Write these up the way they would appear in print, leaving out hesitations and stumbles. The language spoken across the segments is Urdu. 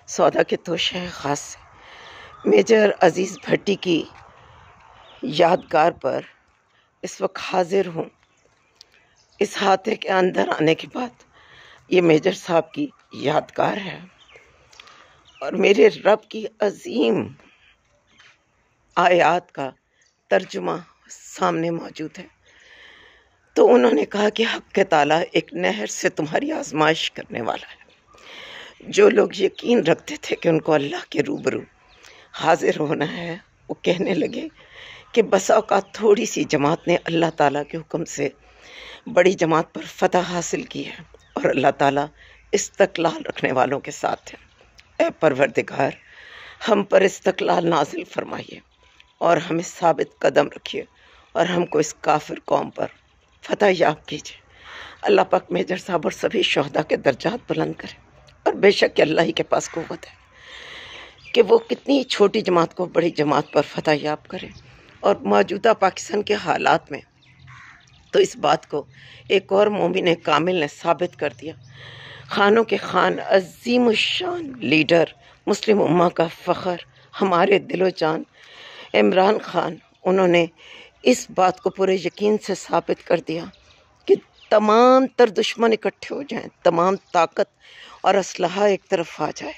سودا کے توشہ خاص سے میجر عزیز بھٹی کی یادگار پر اس وقت حاضر ہوں۔ اس احاطے کے اندر آنے کے بعد یہ میجر صاحب کی یادگار ہے اور میرے رب کی عظیم آیات کا ترجمہ سامنے موجود ہے۔ تو انہوں نے کہا کہ حق تعالیٰ ایک نہر سے تمہاری آزمائش کرنے والا ہے۔ جو لوگ یقین رکھتے تھے کہ ان کو اللہ کے روبرو حاضر ہونا ہے، وہ کہنے لگے کہ بسا اوقات تھوڑی سی جماعت نے اللہ تعالیٰ کے حکم سے بڑی جماعت پر فتح حاصل کی ہے، اور اللہ تعالیٰ استقلال رکھنے والوں کے ساتھ ہے۔ اے پروردگار، ہم پر استقلال نازل فرمائیے اور ہمیں ثابت قدم رکھیے اور ہم کو اس کافر قوم پر فتح یاب کیجیے۔ اللہ پاک میجر صاحب اور سبھی شہداء کے درجات بلند کرے، اور بے شک اللہ ہی کے پاس قوت ہے کہ وہ کتنی چھوٹی جماعت کو بڑی جماعت پر فتح یاب کرے۔ اور موجودہ پاکستان کے حالات میں تو اس بات کو ایک اور مومن کامل نے ثابت کر دیا۔ خانوں کے خان، عظیم الشان لیڈر، مسلم امہ کا فخر، ہمارے دل و جان عمران خان، انہوں نے اس بات کو پورے یقین سے ثابت کر دیا کہ تمام تر دشمن اکٹھے ہو جائیں، تمام طاقت اور اسلحہ ایک طرف آ جائے،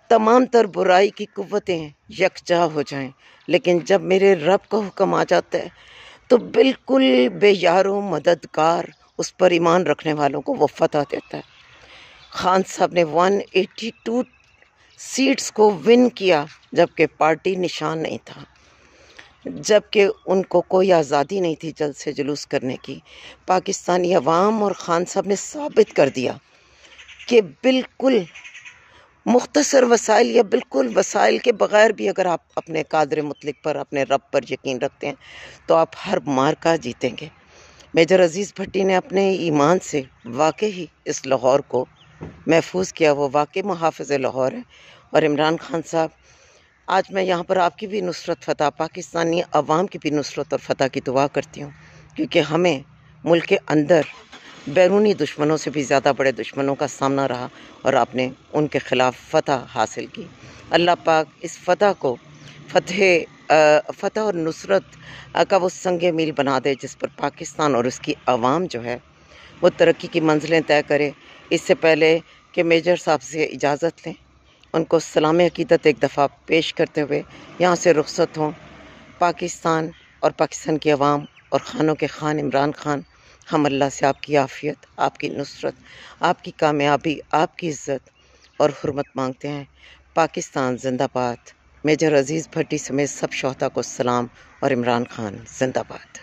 تمام تر برائی کی قوتیں یکجا ہو جائیں، لیکن جب میرے رب کا حکم آ جاتا ہے تو بالکل بے یار و مددگار اس پر ایمان رکھنے والوں کو وہ فتح دیتا ہے۔ خان صاحب نے 182 سیٹس کو ون کیا، جبکہ پارٹی نشان نہیں تھا، جبکہ ان کو کوئی آزادی نہیں تھی جلسے جلوس کرنے کی۔ پاکستانی عوام اور خان صاحب نے ثابت کر دیا کہ بالکل مختصر وسائل یا بالکل وسائل کے بغیر بھی اگر آپ اپنے قادر مطلق پر، اپنے رب پر یقین رکھتے ہیں تو آپ ہر مارکہ جیتیں گے۔ میجر عزیز بھٹی نے اپنے ایمان سے واقعی اس لاہور کو محفوظ کیا، وہ واقعی محافظ لاہور ہیں۔ اور عمران خان صاحب، آج میں یہاں پر آپ کی بھی نصرت فتح، پاکستانی عوام کی بھی نصرت اور فتح کی دعا کرتی ہوں، کیونکہ ہمیں ملک کے اندر بیرونی دشمنوں سے بھی زیادہ بڑے دشمنوں کا سامنا رہا اور آپ نے ان کے خلاف فتح حاصل کی۔ اللہ پاک اس فتح کو فتح اور نصرت کا وہ سنگ میل بنا دے جس پر پاکستان اور اس کی عوام جو ہے وہ ترقی کی منزلیں طے کرے۔ اس سے پہلے کہ میجر صاحب سے اجازت لیں، ان کو سلام عقیدت ایک دفعہ پیش کرتے ہوئے یہاں سے رخصت ہوں۔ پاکستان اور پاکستان کی عوام اور خانوں کے خان عمران خان، ہم اللہ سے آپ کی عافیت، آپ کی نصرت، آپ کی کامیابی، آپ کی عزت اور حرمت مانگتے ہیں۔ پاکستان زندہ باد۔ میجر عزیز بھٹی سمیت سب شہداء کو سلام، اور عمران خان زندہ باد۔